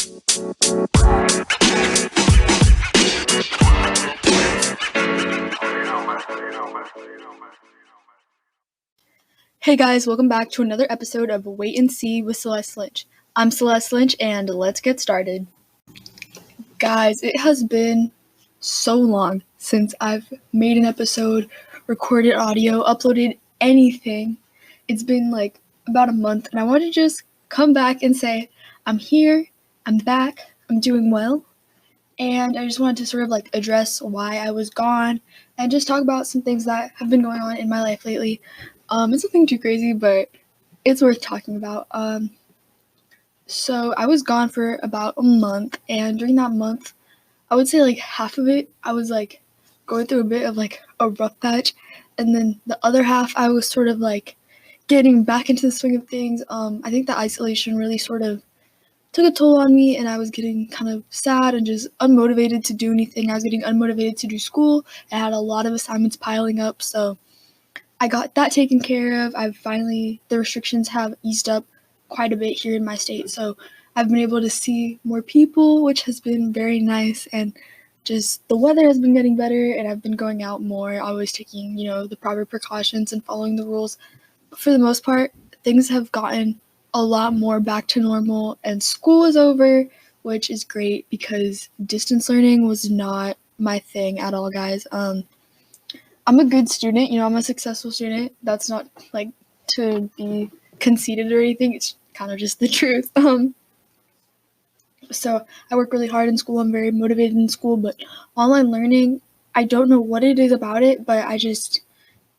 Hey guys, welcome back to another episode of Wait and See with Celeste Lynch. I'm Celeste Lynch and let's get started. Guys, it has been so long since I've made an episode, recorded audio, uploaded anything. It's been like about a month and I want to just come back and say I'm here, I'm back, I'm doing well. And I just wanted to sort of like address why I was gone and just talk about some things that have been going on in my life lately. It's nothing too crazy, but it's worth talking about. So I was gone for about a month, and during that month, I would say like half of it, I was like going through a bit of like a rough patch, and then the other half, I was sort of like getting back into the swing of things. I think the isolation really sort of took a toll on me, and I was getting kind of sad and just unmotivated to do anything. I was getting unmotivated to do school. I had a lot of assignments piling up, so I got that taken care of. The restrictions have eased up quite a bit here in my state, so I've been able to see more people, which has been very nice, and just the weather has been getting better, and I've been going out more, always taking, the proper precautions and following the rules. But for the most part, things have gotten a lot more back to normal, and school is over, which is great because distance learning was not my thing at all, guys. I'm a good student, I'm a successful student. That's not like to be conceited or anything. It's kind of just the truth. So I work really hard in school. I'm very motivated in school, but online learning, I don't know what it is about it, but I just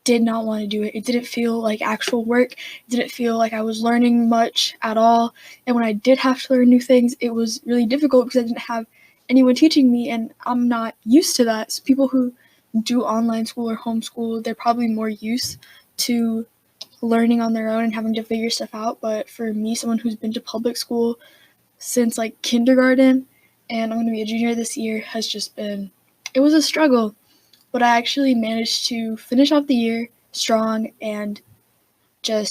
did not want to do it. It didn't feel like actual work. It didn't feel like I was learning much at all. And when I did have to learn new things, it was really difficult because I didn't have anyone teaching me, and I'm not used to that. So people who do online school or homeschool, they're probably more used to learning on their own and having to figure stuff out. But for me, someone who's been to public school since like kindergarten, and I'm going to be a junior this year, it was a struggle. But I actually managed to finish off the year strong, and I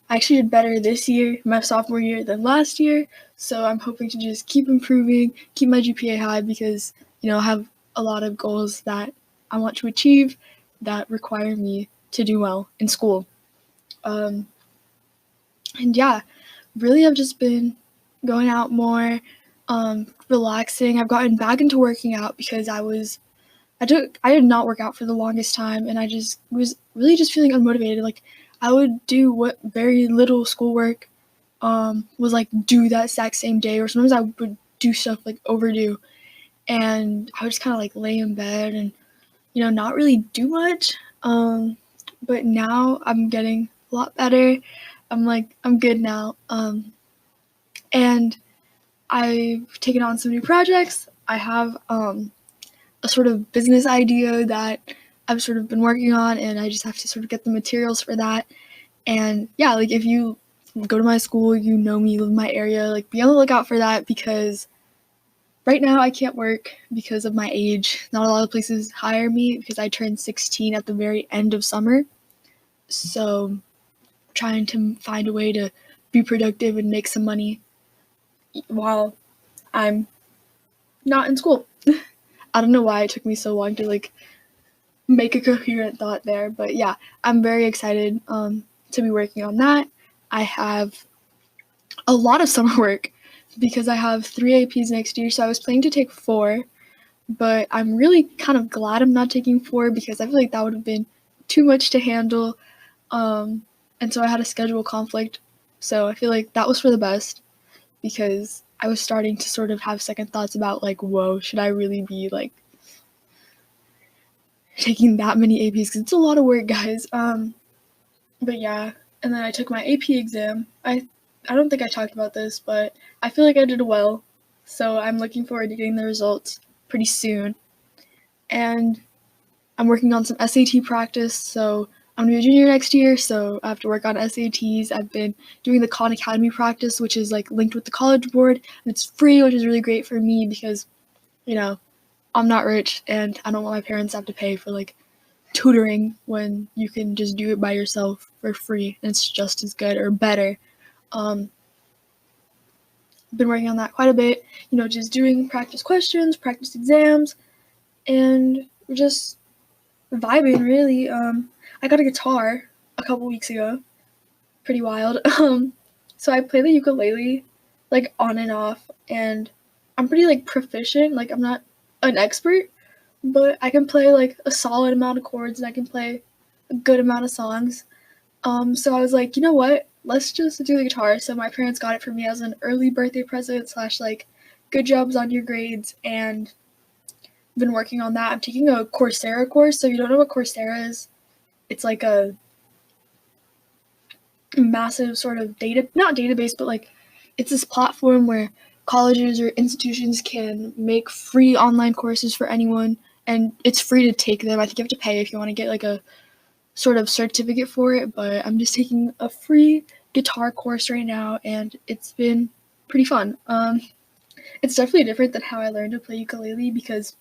actually did better this year, my sophomore year, than last year. So I'm hoping to just keep improving, keep my GPA high because, I have a lot of goals that I want to achieve that require me to do well in school. And yeah, really I've just been going out more, relaxing. I've gotten back into working out because I did not work out for the longest time, and I just was really just feeling unmotivated. Like I would do what very little schoolwork was like due that exact same day, or sometimes I would do stuff like overdue, and I would just kind of like lay in bed and not really do much. But now I'm getting a lot better. I'm good now. And I've taken on some new projects. I have a sort of business idea that I've sort of been working on, and I just have to sort of get the materials for that. And yeah, like if you go to my school, you know me, live in my area, like be on the lookout for that because right now I can't work because of my age. Not a lot of places hire me because I turned 16 at the very end of summer. So trying to find a way to be productive and make some money while I'm not in school. I don't know why it took me so long to like make a coherent thought there, but yeah, I'm very excited to be working on that. I have a lot of summer work because I have 3 APs next year, so I was planning to take 4, but I'm really kind of glad I'm not taking 4 because I feel like that would have been too much to handle, and so I had a schedule conflict, so I feel like that was for the best because I was starting to sort of have second thoughts about like, whoa, should I really be like taking that many APs because it's a lot of work, guys. But yeah, and then I took my AP exam. I don't think I talked about this, but I feel like I did well, so I'm looking forward to getting the results pretty soon. And I'm working on some SAT practice, so I'm gonna be a junior next year, so I have to work on SATs. I've been doing the Khan Academy practice, which is like linked with the College Board, and it's free, which is really great for me because, you know, I'm not rich and I don't want my parents to have to pay for like tutoring when you can just do it by yourself for free and it's just as good or better. Um, been working on that quite a bit, just doing practice questions, practice exams, and we're just vibing really. I got a guitar a couple weeks ago, pretty wild. So I play the ukulele like on and off, and I'm pretty like proficient. Like I'm not an expert, but I can play like a solid amount of chords and I can play a good amount of songs. So I was like, you know what? Let's just do the guitar. So my parents got it for me as an early birthday present / like good jobs on your grades, and been working on that. I'm taking a Coursera course. So if you don't know what Coursera is, it's like a massive sort of not database, but like it's this platform where colleges or institutions can make free online courses for anyone, and it's free to take them. I think you have to pay if you want to get like a sort of certificate for it, but I'm just taking a free guitar course right now, and it's been pretty fun. It's definitely different than how I learned to play ukulele, because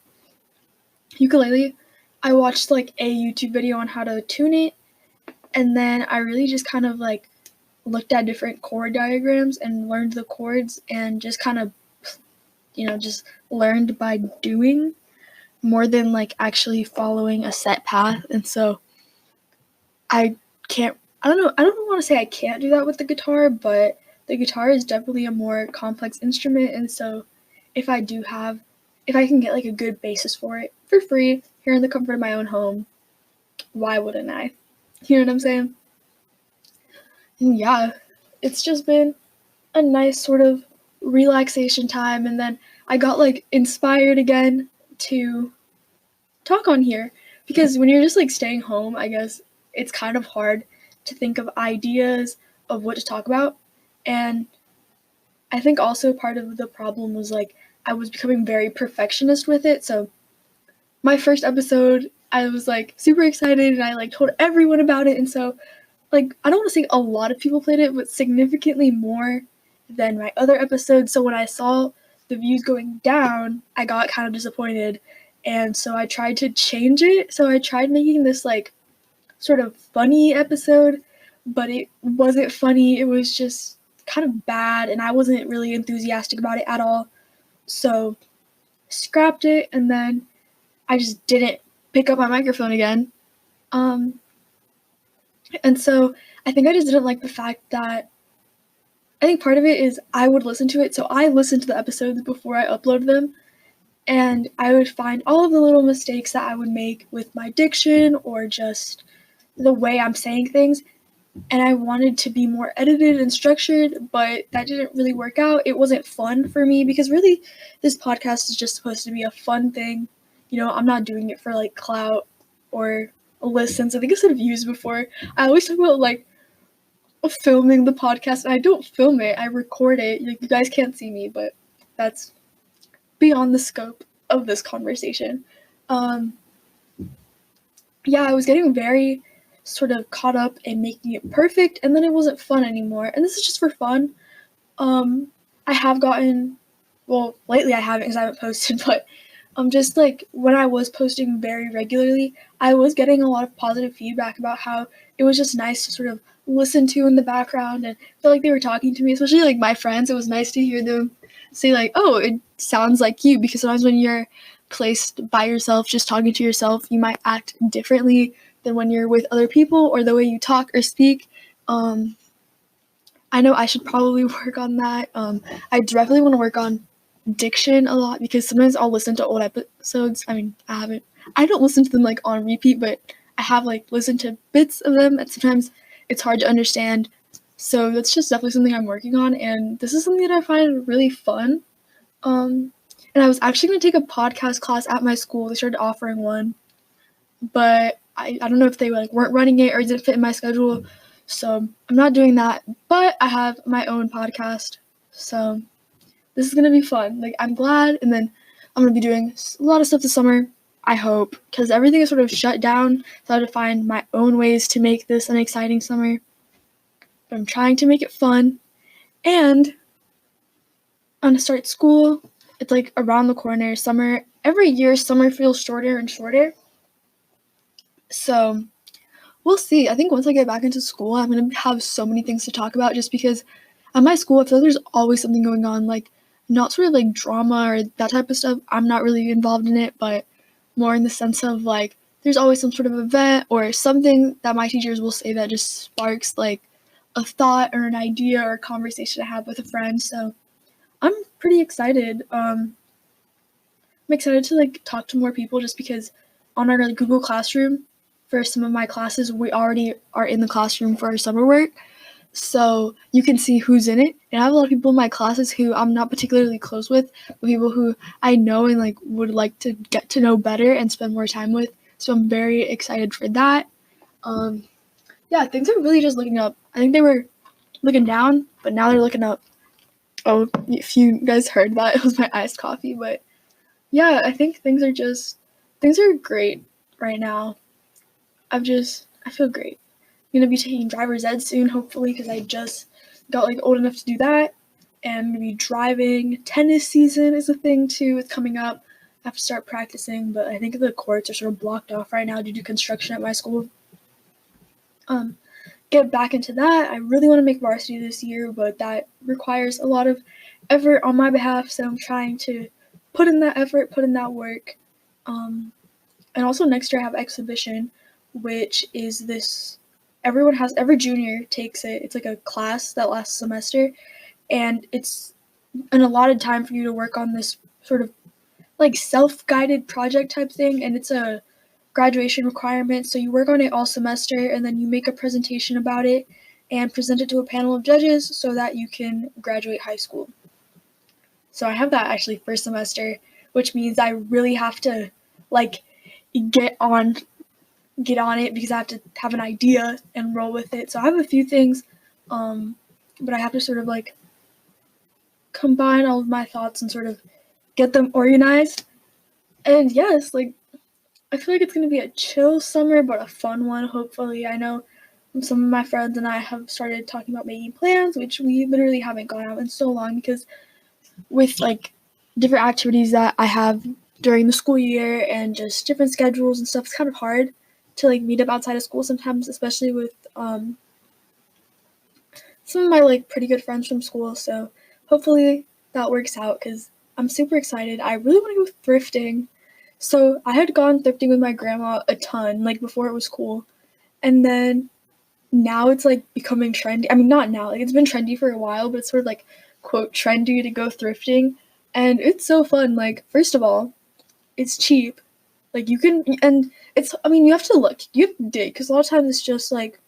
ukulele, I watched like a YouTube video on how to tune it, and then I really just kind of like looked at different chord diagrams and learned the chords, and just kind of, just learned by doing more than like actually following a set path. And so I don't want to say I can't do that with the guitar, but the guitar is definitely a more complex instrument, and so if I can get like a good basis for it for free here in the comfort of my own home, why wouldn't I? You know what I'm saying? And yeah, it's just been a nice sort of relaxation time, and then I got like inspired again to talk on here, because when you're just like staying home, I guess it's kind of hard to think of ideas of what to talk about. And I think also part of the problem was like I was becoming very perfectionist with it. So my first episode, I was like super excited and I like told everyone about it, and so like I don't want to say a lot of people played it, but significantly more than my other episodes. So when I saw the views going down, I got kind of disappointed, and so I tried to change it. So I tried making this like sort of funny episode, but it wasn't funny. It was just kind of bad, and I wasn't really enthusiastic about it at all. So scrapped it, and then I just didn't pick up my microphone again. And so I think I just didn't like the fact that I think part of it is I would listen to it. So I listened to the episodes before I upload them, and I would find all of the little mistakes that I would make with my diction or just the way I'm saying things. And I wanted to be more edited and structured, but that didn't really work out. It wasn't fun for me, because really this podcast is just supposed to be a fun thing. I'm not doing it for like clout or listens. I think I said views before. I always talk about like filming the podcast, and I don't film it. I record it. You guys can't see me, but that's beyond the scope of this conversation. Yeah, I was getting very sort of caught up in making it perfect, and then it wasn't fun anymore. And this is just for fun. I have gotten, well, lately I haven't because I haven't posted, but just like when I was posting very regularly, I was getting a lot of positive feedback about how it was just nice to sort of listen to in the background and feel like they were talking to me, especially like my friends. It was nice to hear them say like, oh, it sounds like you, because sometimes when you're placed by yourself, just talking to yourself, you might act differently than when you're with other people, or the way you talk or speak. I know I should probably work on that. I definitely want to work on diction a lot, because sometimes I'll listen to old episodes. I mean, I don't listen to them like on repeat, but I have like listened to bits of them, and sometimes it's hard to understand. So that's just definitely something I'm working on, and this is something that I find really fun. And I was actually going to take a podcast class at my school. They started offering one, but I don't know if they like weren't running it or it didn't fit in my schedule. So I'm not doing that, but I have my own podcast. So this is going to be fun. Like, I'm glad. And then I'm going to be doing a lot of stuff this summer, I hope, because everything is sort of shut down. So I have to find my own ways to make this an exciting summer. But I'm trying to make it fun. And I'm going to start school. It's like around the corner. Summer, every year, summer feels shorter and shorter. So we'll see. I think once I get back into school, I'm going to have so many things to talk about, just because at my school, I feel like there's always something going on, like, not sort of like drama or that type of stuff. I'm not really involved in it, but more in the sense of like, there's always some sort of event or something that my teachers will say that just sparks like a thought or an idea or a conversation to have with a friend. So I'm pretty excited. I'm excited to like talk to more people just because on our like, Google Classroom for some of my classes, we already are in the classroom for our summer work. So you can see who's in it. And I have a lot of people in my classes who I'm not particularly close with, but people who I know and like would like to get to know better and spend more time with. So I'm very excited for that. Yeah, things are really just looking up. I think they were looking down, but now they're looking up. Oh, if you guys heard that, it was my iced coffee. But yeah, I think things are great right now. I feel great. I'm gonna be taking driver's ed soon, hopefully, because I just got like old enough to do that. And I'm gonna be driving. Tennis season is a thing too. It's coming up. I have to start practicing, but I think the courts are sort of blocked off right now due to construction at my school. Get back into that. I really want to make varsity this year, but that requires a lot of effort on my behalf. So I'm trying to put in that effort, put in that work. And also next year I have exhibition, which is this. Every junior takes it. It's like a class that lasts a semester, and it's an allotted time for you to work on this sort of like self-guided project type thing, and it's a graduation requirement. So you work on it all semester, and then you make a presentation about it and present it to a panel of judges so that you can graduate high school. So I have that actually first semester, which means I really have to like get on it because I have to have an idea and roll with it. So I have a few things, but I have to sort of like combine all of my thoughts and sort of get them organized. And yes, like I feel like it's going to be a chill summer, but a fun one, hopefully. I know some of my friends and I have started talking about making plans, which we literally haven't gone out in so long because with like different activities that I have during the school year and just different schedules and stuff, it's kind of hard to like meet up outside of school sometimes, especially with some of my like pretty good friends from school. So hopefully that works out because I'm super excited. I really want to go thrifting. So I had gone thrifting with my grandma a ton, like before it was cool. And then now it's like becoming trendy. I mean, not now, like it's been trendy for a while, but it's sort of like quote trendy to go thrifting. And it's so fun. Like, first of all, it's cheap. Like you can, and it's, I mean, you have to look, you have to dig, because a lot of times it's just like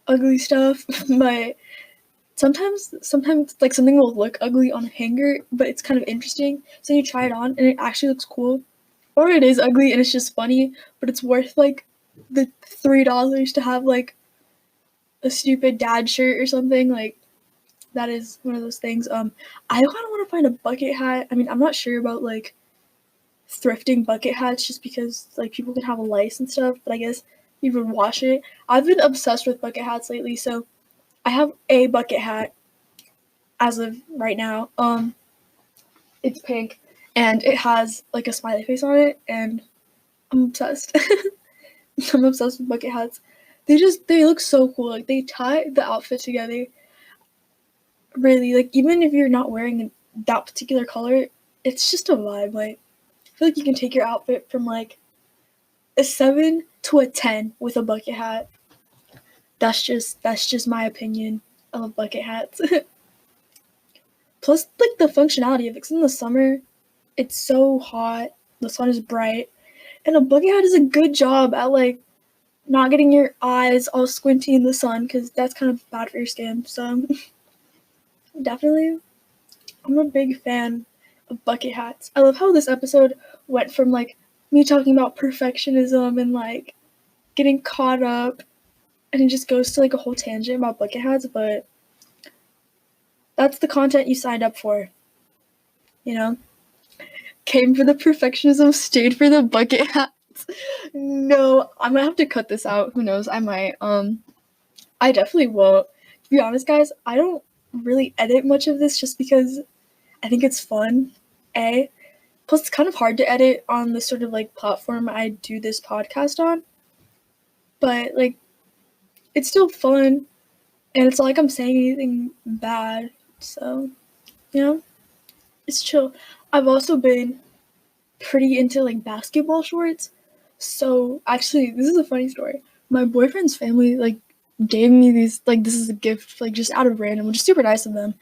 ugly stuff, but sometimes like something will look ugly on a hanger, but it's kind of interesting. So you try it on and it actually looks cool. Or it is ugly and it's just funny, but it's worth like the $3 to have like a stupid dad shirt or something. Like that is one of those things. I kind of want to find a bucket hat. I mean, I'm not sure about like thrifting bucket hats just because like people can have a lice and stuff, but I guess you would wash it. I've been obsessed with bucket hats lately, so I have a bucket hat as of right now. It's pink and it has like a smiley face on it, and I'm obsessed. I'm obsessed with bucket hats. They look so cool. Like they tie the outfit together. Really, like even if you're not wearing that particular color, it's just a vibe. Like I feel like you can take your outfit from like a 7 to a 10 with a bucket hat. That's just my opinion of bucket hats. Plus, like the functionality of it. 'Cause in the summer, it's so hot. The sun is bright, and a bucket hat does a good job at like not getting your eyes all squinty in the sun because that's kind of bad for your skin. So definitely, I'm a big fan of bucket hats. I love how this episode went from like me talking about perfectionism and like getting caught up, and it just goes to like a whole tangent about bucket hats, but that's the content you signed up for, you know? Came for the perfectionism, stayed for the bucket hats. No, I'm gonna have to cut this out. Who knows? I might. I definitely won't. To be honest, guys, I don't really edit much of this just because I think it's fun. A. Plus, it's kind of hard to edit on the sort of like platform I do this podcast on. But like, it's still fun. And it's not like I'm saying anything bad. So, it's chill. I've also been pretty into like basketball shorts. So actually, this is a funny story. My boyfriend's family like gave me these, like, this is a gift, like, just out of random, which is super nice of them.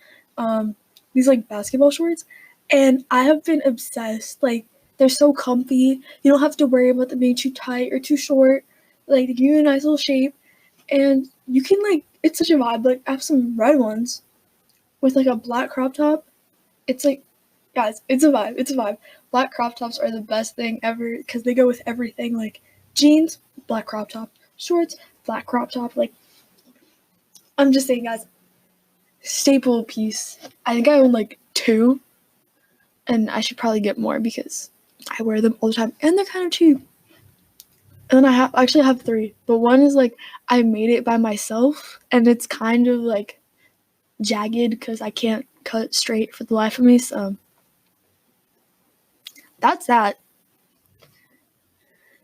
These like basketball shorts, and I have been obsessed. Like, they're so comfy. You don't have to worry about them being too tight or too short. Like, they give you a nice little shape, and you can, like, it's such a vibe. Like, I have some red ones with like a black crop top. It's like, guys, it's a vibe. It's a vibe. Black crop tops are the best thing ever because they go with everything. Like, jeans, black crop top. Shorts, black crop top. Like, I'm just saying, guys, staple piece. I think I own like 2, and I should probably get more because I wear them all the time, and they're kind of cheap. And then I actually have 3, but one is like I made it by myself, and it's kind of like jagged because I can't cut straight for the life of me. So that's that.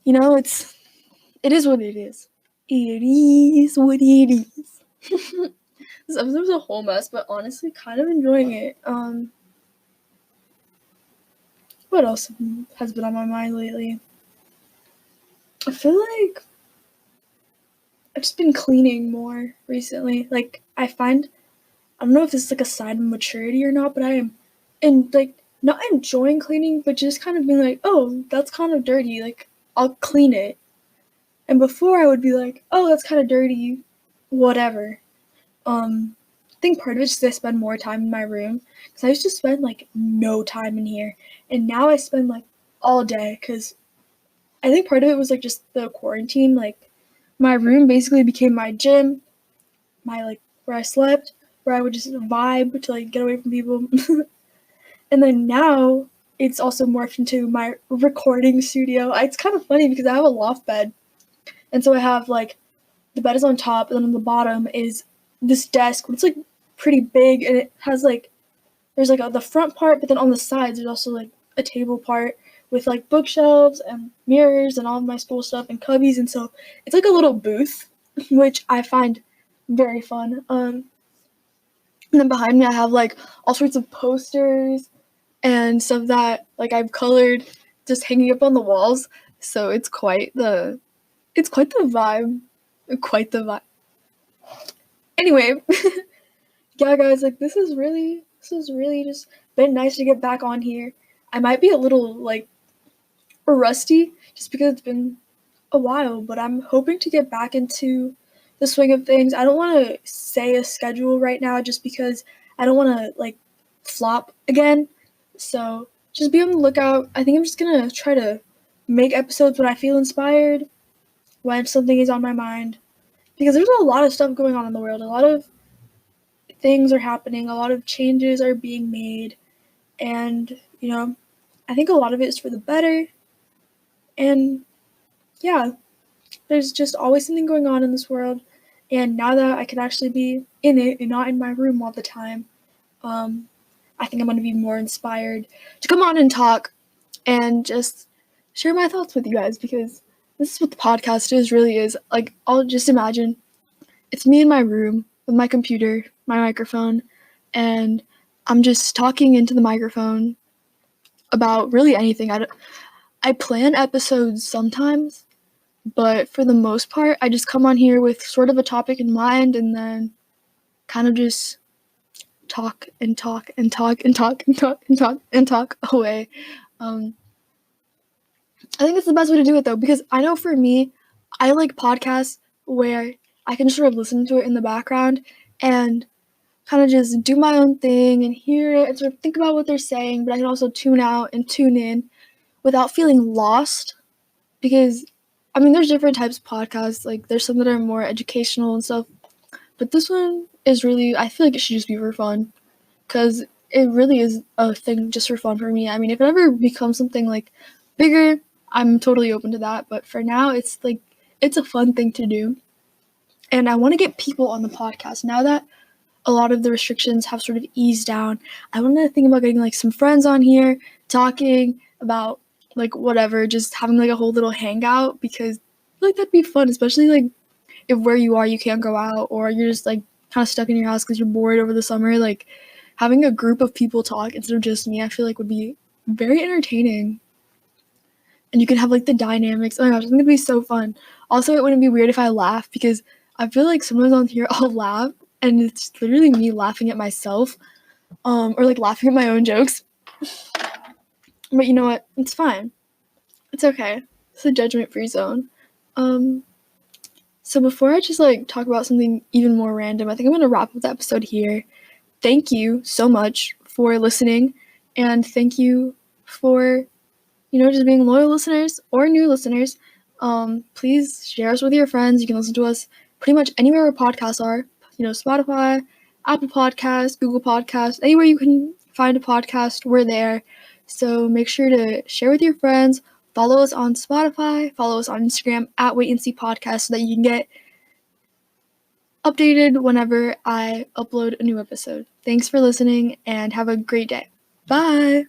It is what it is. It is what it is. This episode was a whole mess, but honestly, kind of enjoying it. What else has been on my mind lately? I feel like I've just been cleaning more recently. Like, I don't know if this is like a sign of maturity or not, but I am not enjoying cleaning, but just kind of being like, oh, that's kind of dirty. Like, I'll clean it. And before I would be like, oh, that's kind of dirty, whatever. I think part of it's just I spend more time in my room because I used to spend like no time in here, and now I spend like all day because I think part of it was like just the quarantine. Like, my room basically became my gym, my like where I slept, where I would just vibe to like get away from people, and then now it's also morphed into my recording studio. It's kind of funny because I have a loft bed, and so I have like the bed is on top, and then on the bottom is this desk. It's like pretty big, and it has like there's like the front part, but then on the sides there's also like a table part with like bookshelves and mirrors and all of my school stuff and cubbies, and so it's like a little booth, which I find very fun. And then behind me I have like all sorts of posters and stuff that like I've colored just hanging up on the walls. So it's quite the vibe. Quite the vibe. Anyway, yeah, guys, like this is really just been nice to get back on here. I might be a little like rusty just because it's been a while, but I'm hoping to get back into the swing of things. I don't want to say a schedule right now just because I don't want to like flop again. So just be on the lookout. I think I'm just gonna try to make episodes when I feel inspired, when something is on my mind, because there's a lot of stuff going on in the world. A lot of things are happening. A lot of changes are being made, and I think a lot of it is for the better. And yeah, there's just always something going on in this world, and now that I can actually be in it and not in my room all the time, I think I'm going to be more inspired to come on and talk and just share my thoughts with you guys, because this is what the podcast really is. Like, I'll just imagine it's me in my room with my computer, my microphone, and I'm just talking into the microphone about really anything. I plan episodes sometimes, but for the most part, I just come on here with sort of a topic in mind and then kind of just talk and talk and talk and talk and talk and talk and talk away. I think it's the best way to do it, though, because I know for me, I like podcasts where I can sort of listen to it in the background and kind of just do my own thing and hear it and sort of think about what they're saying, but I can also tune out and tune in without feeling lost, because there's different types of podcasts. Like, there's some that are more educational and stuff, but this one is really, I feel like it should just be for fun, because it really is a thing just for fun for me. If it ever becomes something like bigger, I'm totally open to that, but for now, it's like, it's a fun thing to do, and I want to get people on the podcast now that a lot of the restrictions have sort of eased down. I want to think about getting like some friends on here, talking about like whatever, just having like a whole little hangout, because like that'd be fun, especially like if where you are you can't go out, or you're just like kind of stuck in your house because you're bored over the summer, like having a group of people talk instead of just me, I feel like would be very entertaining. And you can have like the dynamics. Oh my gosh, it's gonna be so fun. Also, it wouldn't be weird if I laugh because I feel like sometimes on here I'll laugh and it's literally me laughing at myself, or like laughing at my own jokes. But you know what? It's fine. It's okay. It's a judgment-free zone. So before I just like talk about something even more random, I think I'm gonna wrap up the episode here. Thank you so much for listening, and thank you for just being loyal listeners or new listeners. Please share us with your friends. You can listen to us pretty much anywhere where podcasts are. Spotify, Apple Podcasts, Google Podcasts, anywhere you can find a podcast, we're there. So make sure to share with your friends. Follow us on Spotify. Follow us on Instagram at Wait and See Podcast so that you can get updated whenever I upload a new episode. Thanks for listening and have a great day. Bye!